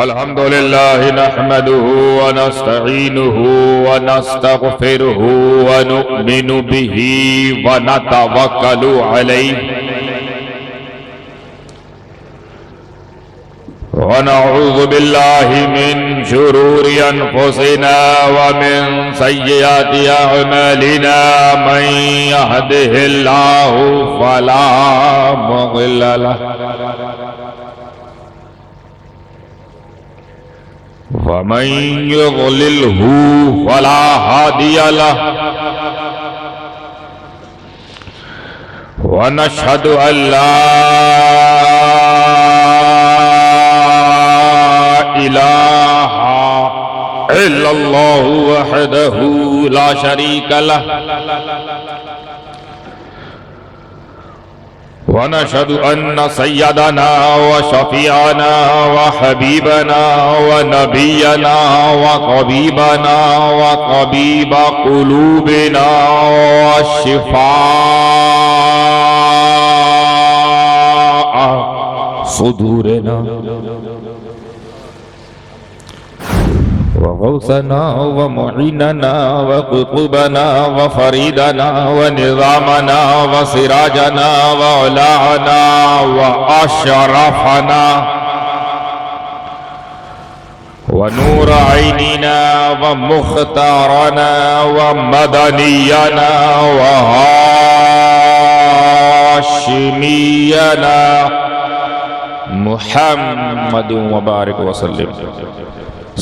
अल्हम्दुलिल्लाह नहमदुहु व नस्तईनुहु व नस्तगफिरुहु व नुमिनु बिही व नतवक्कलु अलैहि व नऊज़ु बिल्लाहि मिन शुरूरि अनफुसिना व मिन सय्यिआति अअमालिना मन यहदिहिल्लाहु फला मुदिल्ल लहु वमन युज़लिल्हु फला हादिय लहु व नशहदु अल्ला इलाहा इल्लल्लाहु वहदहु ला शरीका लहु व नशहदु अन्न सय्यदना व शफीअना व हबीबना व नबियना व तबीबना व तबीब कुलूबिना व शिफा सुदूरना व गौसना व मुईनना व कुतुबना व फरीदना व निज़ामना व सिराजना व उलाना व अशरफना व नूर ऐनिना व मुख्तारना व मदनियना व हाशिमियना मुहम्मद व बारिक व सल्लिम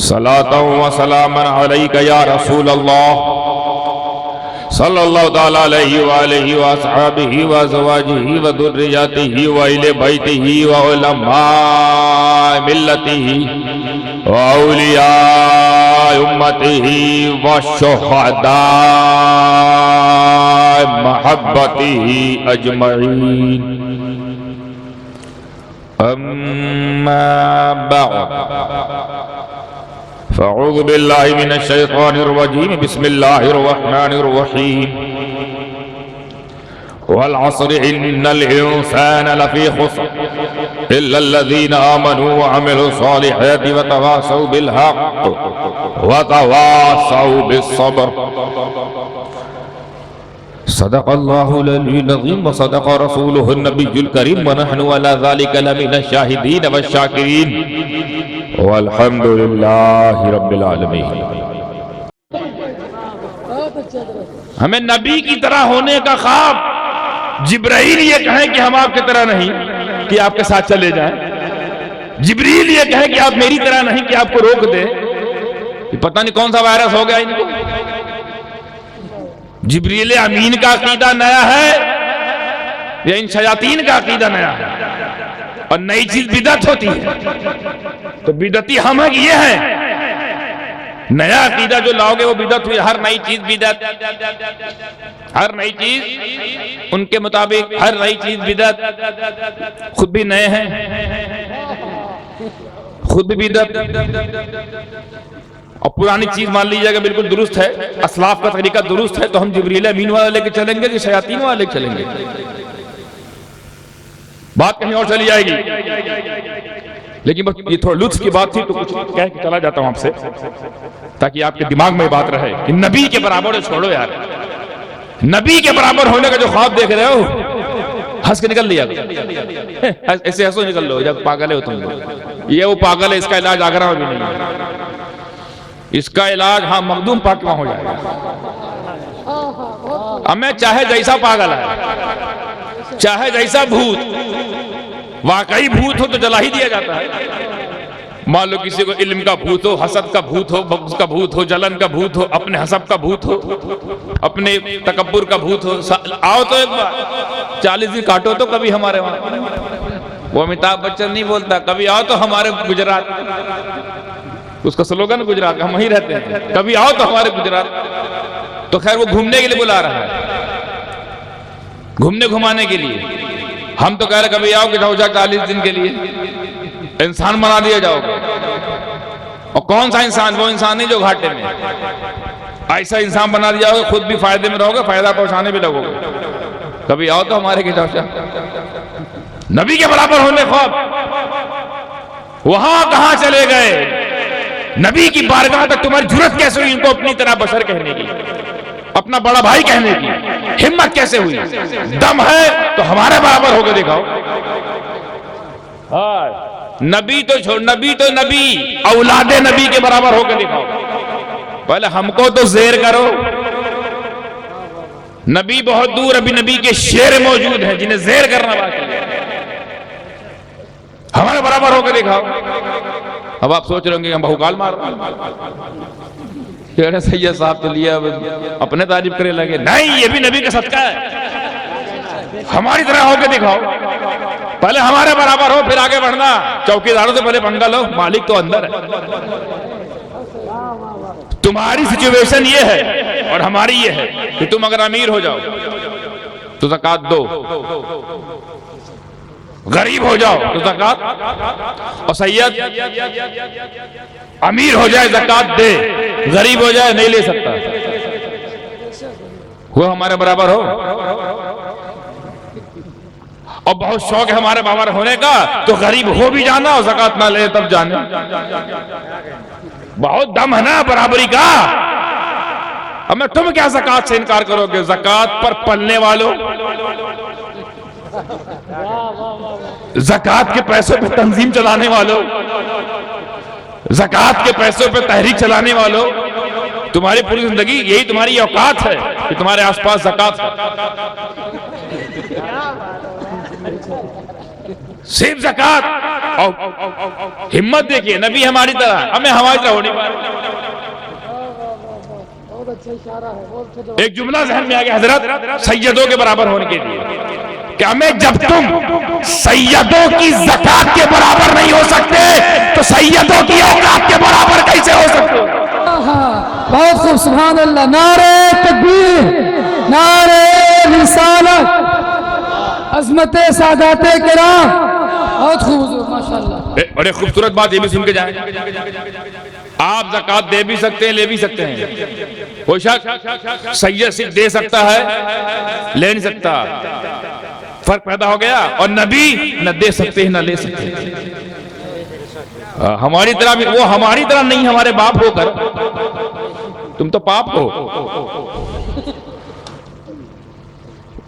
सलातन व सलामन अलैका या रसूल अल्लाह सल्लल्लाहु तआला अलैहि व आलिहि व अस्हाबिहि व अज़वाजिहि व दुर्रियतिहि व अहले बैतिहि व उलमाए मिल्लतिहि व औलियाए उम्मतिहि व शुहदाए महब्बतिहि अजमईन। अम्मा बअद फ़अऊज़ु बिल्लाहि मिनश शैतानिर रजीम बिस्मिल्लाहिर रहमानिर रहीम वल अस्र इन्नल इंसाना लफ़ी खुस्र इल्लल्लज़ीना आमनू व अमिलुस सालिहाति व तवासौ बिल हक़्क़ व तवासौ बिस्सब्र। सदक़ल्लाहुल अलीयुल अज़ीम व सदक़ रसूलुहुन नबियुल करीम व नहनु अला ज़ालिका लमिनश शाहिदीन व शाकिरीन वल्हम्दुलिल्लाहि रब्बिल आलमीन। हमें नबी की तरह होने का ख्वाब जिब्राइल ये कहें कि हम आपकी तरह नहीं कि आपके साथ चले जाएं, जिब्रील ये कहें कि आप मेरी तरह नहीं कि आपको रोक दे, पता नहीं कौन सा वायरस हो गया इनको। जिब्रील अमीन का अकीदा नया है या इन शयातीन का अकीदा नया है? और नई चीज बिदअत होती है तो बिदअती हम है कि ये है? नया अकीदा जो लाओगे वो बिदअत हुई। हर नई चीज बिदअत, हर नई चीज उनके मुताबिक, हर नई चीज बिदअत। खुद भी नए हैं, खुद भी बिदअत। और पुरानी चीज मान लीजिएगा बिल्कुल दुरुस्त है, असलाफ का तरीका दुरुस्त है, तो हम जिब्रील अमीन वाला लेके चलेंगे कि शयातीन वाला लेके चलेंगे? बात कहीं और चली जाएगी। लेकिन बस ये थोड़ा लुत्फ की बात थी तो कुछ कह के चला जाता हूं आपसे, ताकि आपके दिमाग में बात रहे कि नबी के बराबर छोड़ो यार। नबी के बराबर होने का जो ख्वाब देख रहे हो, हंस के निकल लिया, ऐसे हंसो निकल लो, जब पागल है हो तुम। ये वो पागल है, इसका इलाज आगरा में भी नहीं है। इसका इलाज हाँ मखदूम पाक में हो जाएगा। हमें चाहे जैसा पागल है, चाहे जैसा भूत, वाकई भूत हो तो जला ही दिया जाता है। मान लो किसी को इल्म का भूत हो, हसद का भूत हो, बग़्ज़ का भूत हो, जलन का भूत हो, अपने हसब का भूत हो, अपने तकब्बुर का भूत हो, आओ तो एक बार 40 दिन काटो तो कभी हमारे वहां। वो अमिताभ बच्चन नहीं बोलता, कभी आओ तो हमारे गुजरात, उसका स्लोगन गुजरात, हम वहीं रहते हैं, कभी आओ तो हमारे गुजरात। तो खैर वो घूमने के लिए बुला रहा है, घूमने घुमाने के लिए। हम तो कह रहे कभी आओ कि जाओ 40 दिन के लिए इंसान बना दिया जाओगे। और कौन सा इंसान? वो इंसान नहीं जो घाटे में। ऐसा इंसान बना दिया जाओगे, खुद भी फायदे में रहोगे, फायदा पहुंचाने भी लगोगे। कभी आओ तो हमारे के जाओ। नबी के बराबर होने ख्वाब, वहां कहां चले गए? नबी की बारगाह तक तुम्हारी जुर्रत कैसे हुई इनको अपनी तरह बशर कहने की, अपना बड़ा भाई कहने की हिम्मत कैसे हुई? दम है तो हमारे बराबर होकर दिखाओ। नबी तो नबी औलादे नबी के बराबर होकर दिखाओ। पहले हमको तो ज़ेर करो। नबी बहुत दूर, अभी नबी के शेर मौजूद हैं जिन्हें ज़ेर करना बाकी है। हमारे बराबर होकर दिखाओ। अब आप सोच रहे होंगे हम बहुकाल मार रहे सैयद साहब तो लिया अपने तारीफ करे लगे। नहीं, ये भी नबी का सदका है। हमारी तरह होकर दिखाओ। पहले हमारे बराबर हो फिर आगे बढ़ना। चौकीदारों से पहले पंगा लो, मालिक तो अंदर है। तुम्हारी सिचुएशन ये है और हमारी ये है कि तुम अगर अमीर हो जाओ तो ज़कात दो, गरीब हो जाओ तो ज़कात, और सैयद अमीर हो जाए ज़कात दे, गरीब हो जाए नहीं ले सकता। वो हमारे बराबर हो। और बहुत शौक है हमारे बराबर होने का तो गरीब हो भी जाना और ज़कात ना ले तब जाने। बहुत दम है ना बराबरी का। अब मैं तुम क्या ज़कात से इनकार करोगे? ज़कात पर पलने वालों, ज़कात के पैसों पे तंजीम चलाने वालों, ज़कात के पैसों पे तहरीक चलाने वालों, तुम्हारी पूरी जिंदगी यही तुम्हारी औकात है कि तुम्हारे आसपास ज़कात सिर्फ ज़कात। और हिम्मत देखिए, नबी हमारी तरह, हमें हमारी तरह होनी पाए। एक जुमला ज़हन में आ गया हजरत, सैयदों के बराबर होने के लिए। क्या मैं जब तुम सैयदों की ज़कात के बराबर नहीं हो सकते तो सैयदों की औकात के बराबर कैसे हो सकते? बहुत खूब, सुभान अल्लाह। नारे तकबीर, नारे रिसालत, अज़मते सादाते किराम। बहुत खूब हुज़ूर, माशाअल्लाह। और एक खूबसूरत बात ये भी सुन के जाएं, आप ज़कात दे भी सकते हैं, ले भी सकते हैं। कोई शक? सैयद सिर्फ दे सकता है, ले नहीं सकता। फर्क पैदा हो गया। और नबी न दे सकते हैं न ले सकते हैं। हमारी तरह भी, वो हमारी तरह नहीं, हमारे बाप होकर तुम तो पाप हो।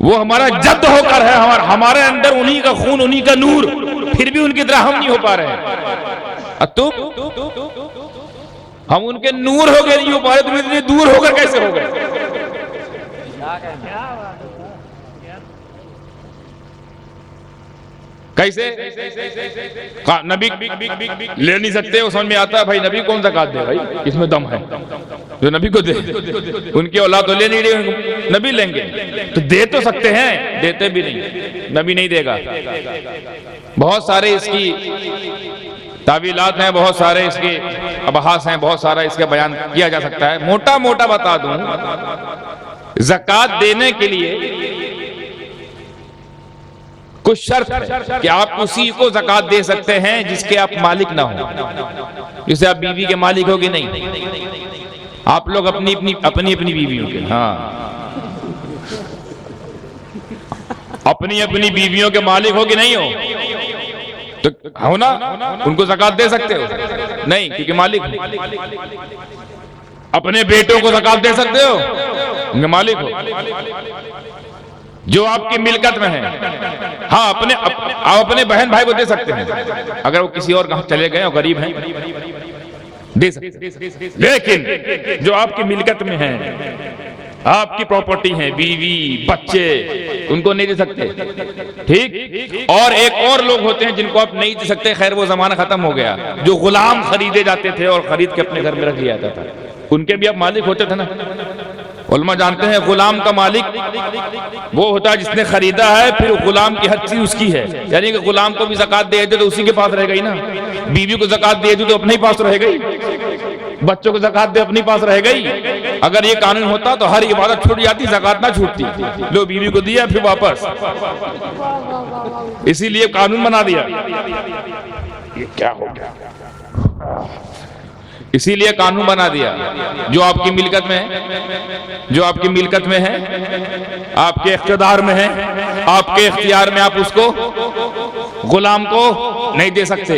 वो हमारा जद होकर है, हमारे अंदर उन्हीं का खून, उन्हीं का नूर, फिर भी उनकी तरह हम नहीं हो पा रहे हैं। तुम, हम उनके नूर हो गए नहीं हो पा रहे, तुम इतने दूर होकर कैसे हो गए? कैसे? नबी ले नहीं सकते, वो समझ में आता है भाई नबी कौन ज़कात दे, भाई इसमें दम है जो नबी को दे। उनकी औलाद तो ले नहीं रही, नबी लेंगे तो दे तो सकते हैं, देते भी नहीं, नबी नहीं देगा। बहुत सारे इसकी तावीलात हैं, बहुत सारे इसके अबहास हैं, बहुत सारा इसका बयान किया जा सकता है। मोटा मोटा बता दूं, ज़कात देने के लिए कुछ शर्त है कि आप उसी को ज़कात दे सकते हैं जिसके आप मालिक ना हो। जैसे आप बीवी के मालिक होगे नहीं, आप लोग अपनी अपनी बीवियों के, हाँ, अपनी बीवियों के मालिक हो कि नहीं हो तो हो ना, उनको ज़कात दे सकते हो? नहीं, क्योंकि मालिक हो। अपने बेटों को ज़कात दे सकते हो? उनके मालिक हो। जो आपकी मिल्कत में है, हाँ, आप अपने बहन भाई को दे सकते हैं अगर वो किसी और चले गए और गरीब हैं, दे सकते। लेकिन जो आपकी मिल्कत में है, आपकी प्रॉपर्टी है, बीवी बच्चे, उनको नहीं दे सकते। ठीक? और एक और लोग होते हैं जिनको आप नहीं दे सकते। खैर वो जमाना खत्म हो गया, जो गुलाम खरीदे जाते थे और खरीद के अपने घर में रख लिया जाता था, उनके भी आप मालिक होते थे ना। उलमा जानते हैं गुलाम का मालिक वो होता है जिसने खरीदा है, फिर गुलाम की हद उसकी है, यानी कि गुलाम को भी ज़कात दे दे तो उसी के पास रह गई ना। बीवी को ज़कात दे दे तो अपने ही पास रह गई, बच्चों को ज़कात दे अपनी पास रह गई। अगर ये कानून होता तो हर इबादत छूट जाती, ज़कात ना छूटती। लो, बीवी को दिया फिर वापस, इसीलिए कानून बना दिया। ये क्या हो गया? इसीलिए कानून बना दिया। जो आपकी मिल्कत में है, जो आपकी मिल्कत में है, आपके इख्तियार में है, आपके इख्तियार में, आप उसको गुलाम को नहीं दे सकते,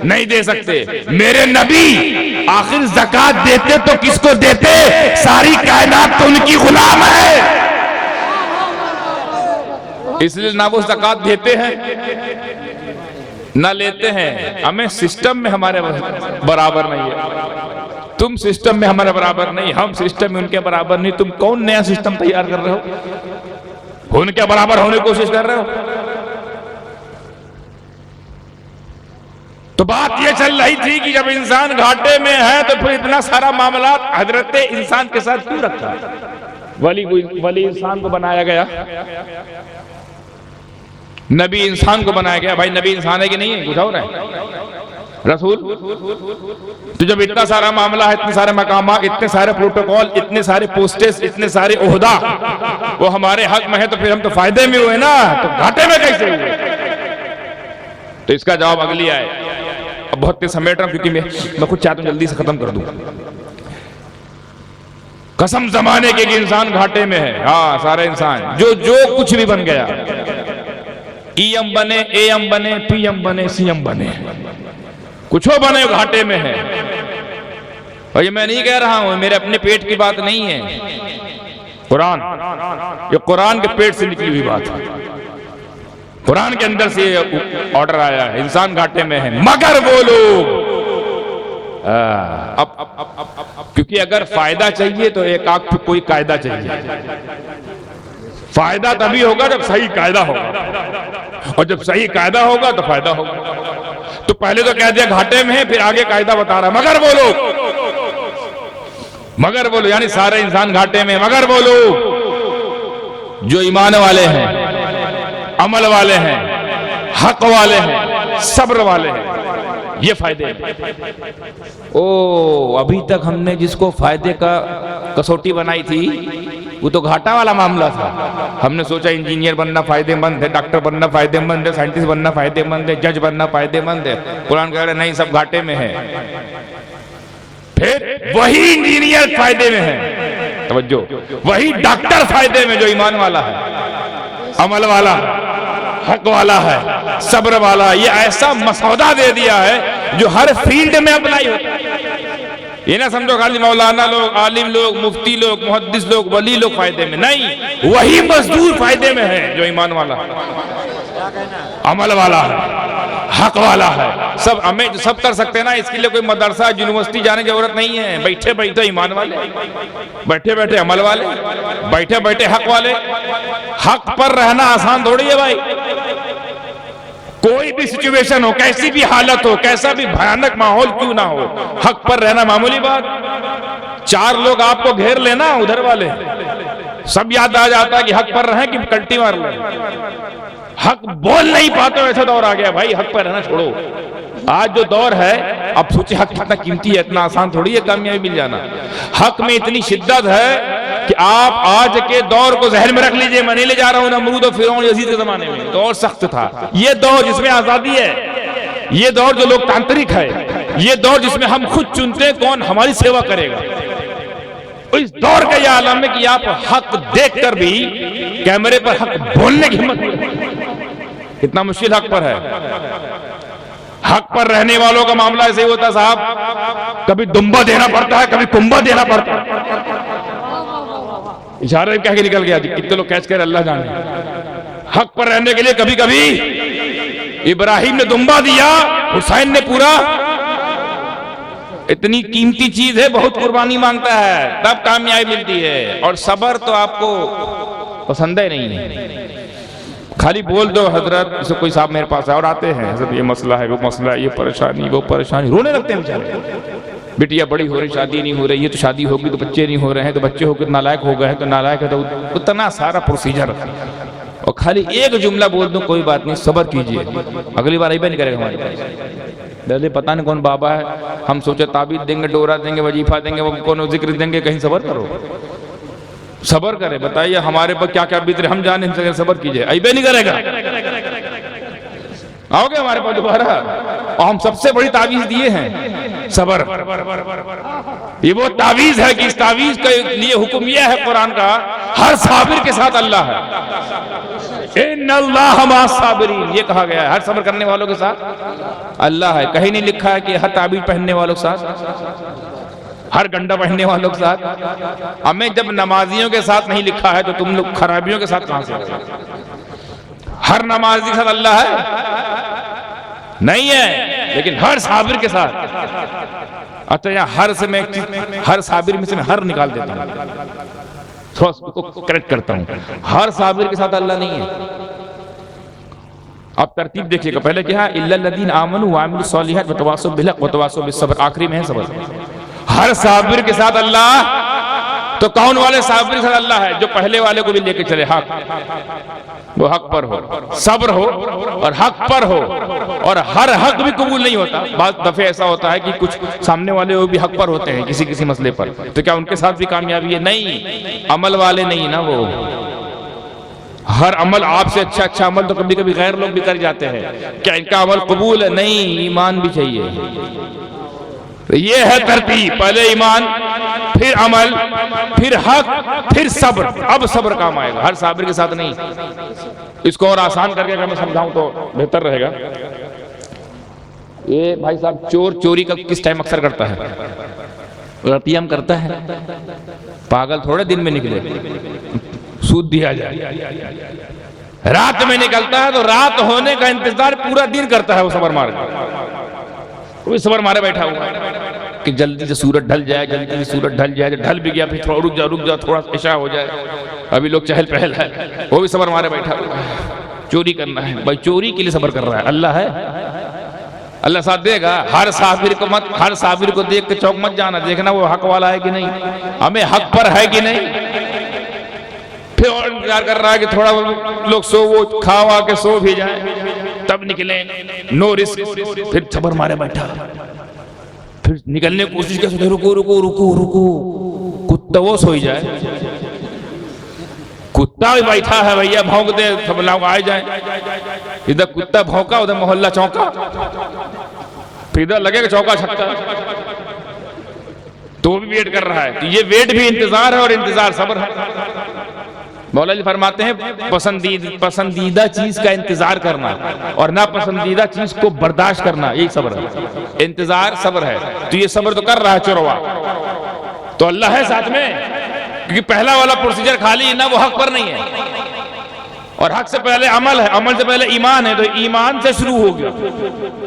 नहीं दे सकते। मेरे नबी आखिर ज़कात देते तो किसको देते? सारी कायनात तो उनकी गुलाम है, इसलिए ना वो ज़कात देते हैं ना लेते हैं। हमें सिस्टम में हमारे बराबर नहीं है। तुम सिस्टम में हमारे बराबर नहीं, हम सिस्टम में उनके बराबर नहीं। तुम कौन नया सिस्टम तैयार कर रहे हो? उनके बराबर होने की कोशिश कर रहे हो। तो बात ये चल रही थी कि जब इंसान घाटे में है तो फिर इतना सारा मामला हजरत इंसान के साथ क्यों रखा? वली इंसान को बनाया गया, नबी इंसान को बनाया गया। भाई नबी इंसान है कि नहीं है? बुझाओ रहे रसूल। तो जब इतना सारा मामला है, इतने सारे मकामात, इतने सारे प्रोटोकॉल, इतने सारे पोस्टेस, इतने सारे ओहदा वो हमारे हक में है, तो फिर हम तो फायदे में हुए ना, तो घाटे में कैसे हुए? तो इसका जवाब अगली आए। अब बहुत तेज समेट रहा हूं क्योंकि मैं खुद चाहता हूं जल्दी से खत्म कर दूं। कसम जमाने के कि इंसान घाटे में है। हाँ, सारे इंसान जो कुछ भी बन गया, ईएम बने, एएम बने, पीएम बने, सीएम बने, कुछ बने घाटे में है। और ये मैं नहीं कह रहा हूं, मेरे अपने पेट की बात नहीं है, कुरान, ये कुरान के पेट से निकली हुई बात है। कुरान के अंदर से ऑर्डर आया है, इंसान घाटे में है। मगर वो लोग अब क्योंकि अगर फायदा चाहिए तो एक आंख पे कोई कायदा चाहिए। फायदा तभी होगा जब सही कायदा होगा, और जब सही कायदा होगा तो फायदा होगा। तो पहले तो कह दिया घाटे में है, फिर आगे कायदा बता रहा। मगर वो लोग यानी सारे इंसान घाटे में। मगर वो लोग जो ईमान वाले हैं, अमल वाले हैं, हक वाले हैं, सब्र वाले हैं, ये फायदे हैं। ओ अभी तक हमने जिसको फायदे का कसौटी बनाई थी वो तो घाटा वाला मामला था। हमने सोचा इंजीनियर बनना फायदेमंद है, डॉक्टर बनना फायदेमंद है, साइंटिस्ट बनना फायदेमंद है, जज बनना फायदेमंद है। कुरान कह रहा है नहीं, सब घाटे में है। फिर वही इंजीनियर फायदे में है, तवज्जो, वही डॉक्टर फायदे में जो ईमान वाला है, अमल वाला है, हक वाला है, सब्र वाला। ये ऐसा मसौदा दे दिया है जो हर फील्ड में अप्लाई होता है। ये ना समझो खाली मौलाना लोग, आलिम लोग, मुफ्ती लोग, मुहद्दिस लोग, वली लोग फायदे में नहीं, वही मजदूर फायदे में है जो ईमान वाला है, अमल वाला है, हक वाला है। सब हमें सब कर सकते हैं ना, इसके लिए कोई मदरसा यूनिवर्सिटी जाने की जरूरत नहीं है। बैठे बैठे ईमान वाले, बैठे बैठे अमल वाले, बैठे बैठे हक वाले। हक पर रहना आसान थोड़ी है भाई। कोई भी सिचुएशन हो, कैसी भी हालत हो, कैसा भी भयानक माहौल क्यों ना हो, हक पर रहना मामूली बात। चार लोग आपको घेर लेना, उधर वाले सब याद आ जाता है कि हक पर रहे कि कल्टी मार ले। हक बोल नहीं पाते, ऐसा दौर आ गया भाई। हक पर रहना छोड़ो। आज जो दौर है, अब सोचे हक कितना कीमती है, इतना आसान थोड़ी है कामयाबी मिल जाना। हक में इतनी शिद्दत है कि आप आज के दौर को जहन में रख लीजिए। मैं नहीं ले जा रहा हूं नमरूद और फिरौन यजीद के जमाने में, दौर सख्त था। ये दौर जिसमें आजादी है, ये दौर जो लोकतांत्रिक है, ये दौर जिसमें हम खुद चुनते हैं कौन हमारी सेवा करेगा। इस दौर का यह आलम है कि आप हक देखकर भी कैमरे पर हक बोलने की हिम्मत नहीं। कितना मुश्किल हक पर है। हक पर रहने वालों का मामला ऐसे ही होता साहब, कभी दुम्बा देना पड़ता है, कभी कुंबा देना पड़ता है। इशारे कह के निकल गया, कितने लोग कैच कर अल्लाह जाने। हक पर रहने के लिए कभी कभी इब्राहिम ने दुम्बा दिया, हुसैन ने पूरा। इतनी कीमती चीज है, बहुत कुर्बानी मांगता है, तब कामयाबी मिलती है। और सबर तो आपको पसंद ही नहीं है। खाली बोल दो हजरत, जैसे कोई साहब मेरे पास है और आते हैं, हजरत ये मसला है, वो मसला है, ये परेशानी, वो परेशानी, रोने लगते हैं बेचारे। बिटिया बड़ी हो रही, शादी नहीं हो रही है, तो शादी होगी तो बच्चे नहीं हो रहे हैं, तो बच्चे होकर नालायक हो गए हैं, तो नालायक है, तो उतना सारा प्रोसीजर। और खाली एक जुमला बोल दूं, कोई बात नहीं, सब्र कीजिए, अगली बार ऐसा नहीं करेगा हमारे पास। पहले पता नहीं कौन बाबा है, हम सोचे ताबीज देंगे, डोरा देंगे, वजीफा देंगे, वो कौन जिक्र देंगे, कहीं सब्र करो, सब्र करे। बताइए हमारे पर क्या क्या बीत रहे, हम जाने, सब्र कीजिए, ऐसा नहीं करेगा। आओगे हमारे पास दोबारा, और हम सबसे बड़ी तावीज दिए हैं, सब्र। ये वो तावीज है कि इस तावीज के लिए हुक्म यह है कुरान का, हर साबिर के साथ अल्लाह है। इन्नल्लाह मअस-साबिरीन, ये कहा गया है। हर सब्र करने वालों के साथ अल्लाह है। कहीं नहीं लिखा है कि हर ताबीज पहनने वालों के साथ, हर गंडा पहनने वालों के साथ। हमें जब नमाजियों के साथ नहीं लिखा है तो तुम लोग खराबियों के साथ कहां से? हर नमाजी के साथ अल्लाह है नहीं है, लेकिन हर साबिर के साथ। अच्छा, यहाँ हर से मैं हर साबिर में से मैं हर निकाल देता हूँ, थोड़ा उसको करेक्ट करता हूँ। हर साबिर के साथ अल्लाह नहीं है। आप तरतीब देखिएगा, पहले क्या है? इल्लल्लज़ीना आमनू व अमिलुस सॉलिहात व तवासौ बिल हक़ व तवासौ बिस सब्र, आखिरी में है सब्र। हर साबिर के साथ अल्लाह। तो कौन वाले साबिर के साथ अल्लाह है? जो पहले वाले को भी लेके चले, हक, वो हक पर हो, सब्र हो और हक पर हो। और हर हक भी कबूल नहीं होता। बहुत दफे ऐसा होता है कि कुछ सामने वाले वो भी हक पर होते हैं किसी किसी मसले पर, तो क्या उनके साथ भी कामयाबी है? नहीं, अमल वाले नहीं ना वो। हर अमल आपसे अच्छा अमल तो कभी कभी गैर लोग भी कर जाते हैं। क्या इनका अमल कबूल है? नहीं, ईमान भी चाहिए। तो ये है तरतीब, पहले ईमान, फिर अमल, फिर हक, फिर सब्र। अब सब्र काम आएगा, हर साबिर के साथ नहीं। इसको और आसान करके अगर मैं समझाऊं तो बेहतर रहेगा। ये भाई साहब, चोर चोरी का किस टाइम अक्सर करता है? रतियम करता है। पागल थोड़े दिन में निकले, सूद दिया जाए। रात में निकलता है तो रात होने का इंतजार पूरा दिन करता है वो सबर मार के। वो सबर मारे बैठा हुआ है कि जल्दी से सूरज ढल जाए, जल्दी से सूरज ढल जाए। ढल भी गया, फिर थोड़ा रुक जा, थोड़ा इशा हो जाए, अभी लोग चहल पहल है। वो भी सबर मारे बैठा हुआ है। चोरी करना है भाई, चोरी के लिए सबर कर रहा है। अल्लाह है, अल्लाह साथ देगा। हर साबिर को मत, हर साबिर को देख के चौक मत जाना, देखना वो हक वाला है कि नहीं, हमें हक पर है कि नहीं। फिर और इंतजार कर रहा है कि थोड़ा लोग सो, वो खा वा के सो भी जाए तब निकले, नो रिस्क। फिर सबर मारे बैठा, फिर निकलने की कोशिश करते, रुको रुको रुको रुको, कुत्ता वो सो ही जाए। कुत्ता भी बैठा है भैया, भौंक दे, सब लोग आ जाए। इधर कुत्ता भौंका, उधर मोहल्ला चौंका, फिर इधर लगेगा चौका छक्का, तो वो भी वेट कर रहा है। तो ये वेट भी इंतजार है और इंतजार सब्र है। मौला जी फरमाते हैं पसंदीदा चीज का इंतजार करना और ना पसंदीदा चीज को बर्दाश्त करना, यही सब्र है। इंतजार सब्र है। तो ये सब्र तो कर रहा है चोरवा, तो अल्लाह है साथ में, क्योंकि पहला वाला प्रोसीजर खाली ना, वो हक पर नहीं है। और हक से पहले अमल है, अमल से पहले ईमान है, तो ईमान से शुरू हो गया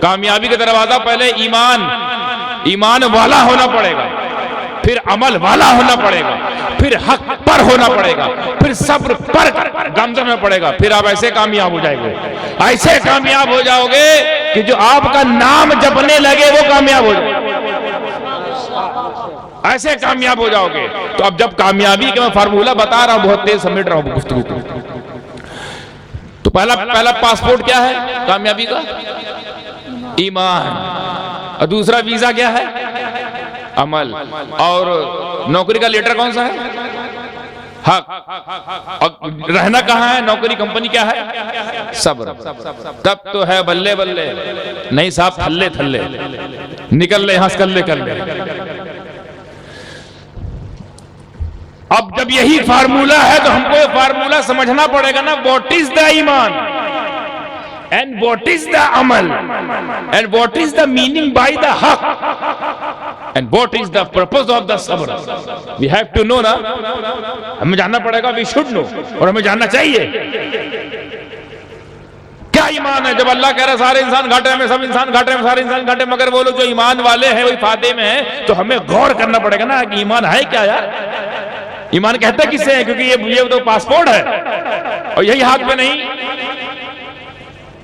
कामयाबी का दरवाजा। पहले ईमान वाला होना पड़ेगा, फिर अमल वाला होना पड़ेगा, फिर हक पर होना पड़ेगा, फिर सब्र पर गमजम में पड़ेगा। फिर आप ऐसे कामयाब हो जाएंगे, ऐसे कामयाब हो जाओगे कि जो आपका नाम जपने लगे वो कामयाब हो जाए, ऐसे कामयाब हो जाओगे। तो अब जब कामयाबी का मैं फार्मूला बता रहा हूं, बहुत तेज समेट रहा हूं गुफ्तगू को। तो पहला पासपोर्ट क्या है कामयाबी का? ईमान। और दूसरा वीजा क्या है? अमल। और नौकरी का लेटर कौन सा है? हक। और रहना कहाँ है? नौकरी कंपनी क्या है? सब्र। तब तो है बल्ले बल्ले, नहीं साहब थल्ले थल्ले, निकल ले यहां से, कल्ले कल्ले। अब जब यही फार्मूला है तो हमको ये फार्मूला समझना पड़ेगा ना, व्हाट इज द ईमान एंड व्हाट इज द अमल and what is the meaning by the हक and what is the purpose of the सब्र। वी हैव टू नो ना, हमें जानना पड़ेगा, वी शुड नो, और हमें जानना चाहिए क्या ईमान है। जब अल्लाह कह रहा है सारे इंसान घाटे में, सब इंसान घाटे में, सारे इंसान घाटे में, मगर वो लोग जो ईमान वाले हैं वही फायदे में है, तो हमें गौर करना पड़ेगा ना कि ईमान है क्या यार। ईमान कहता किससे है? क्योंकि ये तो पासपोर्ट है और यही हाथ में नहीं।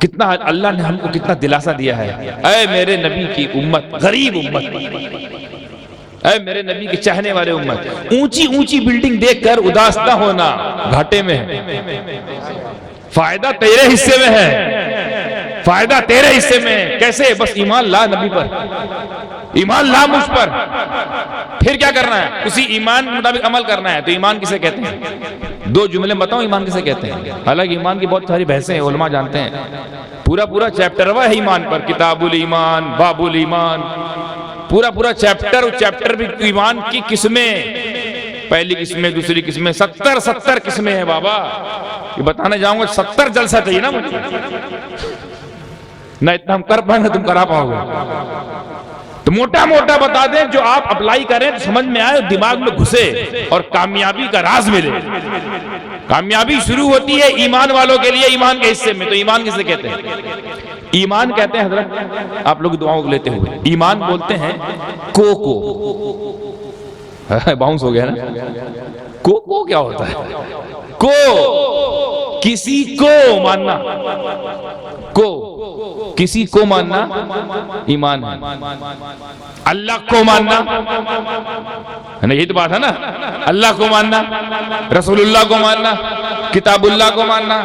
कितना अल्लाह ने हमको कितना दिलासा दिया है। ऐ मेरे नबी की उम्मत, गरीब उम्मत, ऐ मेरे नबी के चाहने वाले उम्मत, ऊंची ऊंची बिल्डिंग देखकर उदास ना होना, घाटे में है। फायदा तेरे हिस्से में है, फायदा तेरे हिस्से में है। कैसे? बस ईमान ला नबी पर, ईमान ला मुझ पर, फिर क्या करना है? उसी ईमान के मुताबिक अमल करना है। तो ईमान किसे कहते हैं? दो जुमले बताओ ईमान किसे कहते हैं। हालांकि ईमान की बहुत सारी बहसें हैं, उलमा जानते हैं, पूरा चैप्टर है ईमान पर, किताबुल ईमान, बाबुल ईमान, पूरा चैप्टर भी ईमान की किस्में, पहली किस्में, दूसरी किस्में, 70 किस्में हैं बाबा। ये बताने जाऊंगा 70 जलसा चाहिए ना मुझे, ना इतना हम कर पाएंगे तुम करा पाओगे। तो मोटा मोटा बता दें, जो आप अप्लाई करें तो समझ में आए, दिमाग में घुसे और कामयाबी का राज मिले। कामयाबी शुरू होती है ईमान वालों के लिए, ईमान के हिस्से में। तो ईमान किसे कहते हैं? ईमान कहते हैं हजरत, आप लोग दुआओं को लेते हुए, ईमान बोलते हैं को बाउंस हो गया ना। को क्या होता है? को किसी को मानना, को किसी को मानना ईमान है। अल्लाह को मानना है ना, यही तो बात है ना। अल्लाह को मानना, रसूलुल्लाह को मानना, किताबुल्लाह को मानना,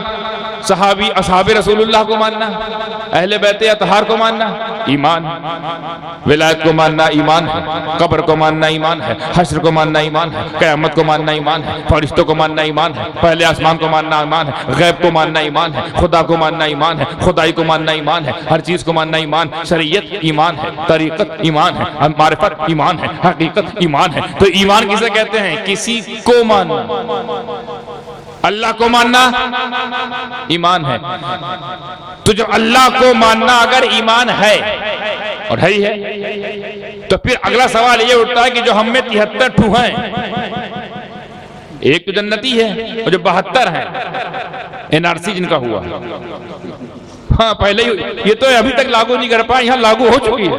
सहाबी असहाबे रसूलुल्लाह को मानना, अहले बैत अतहार को मानना ईमान। विलायत को मानना ईमान है, कब्र को मानना ईमान है, हश्र को मानना ईमान है, क़यामत को मानना ईमान है, फरिश्तों को मानना ईमान है, पहले आसमान को मानना ईमान है, गैब को मानना ईमान है, खुदा को मानना ईमान है, खुदाई को मानना ईमान है, हर चीज को मानना ईमान, शरीयत ईमान है, तरीकत ईमान है, मारिफत ईमान है, हकीकत ईमान है। तो ईमान किसे कहते हैं? किसी को मानना। अल्लाह को मानना ईमान है। तो जब अल्लाह को मानना अगर ईमान है, और है ही है, तो फिर अगला सवाल ये उठता है कि जो हम में 73 ठू हैं, एक तो जन्नती है और जो 72 हैं एनआरसी जिनका हुआ। हाँ पहले ही, ये तो अभी तक लागू नहीं कर पाए, यहां लागू हो चुकी है।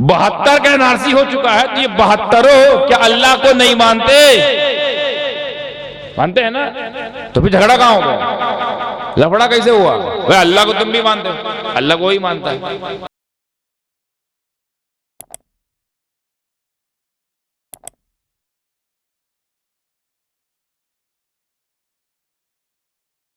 72 का एनआरसी हो चुका है। तो ये 72 क्या अल्लाह को नहीं मानते? मानते हैं ना। तो फिर झगड़ा कहां होगा, लफड़ा कैसे हुआ? भाई अल्लाह को तुम भी मानते हो, अल्लाह को ही मानता है।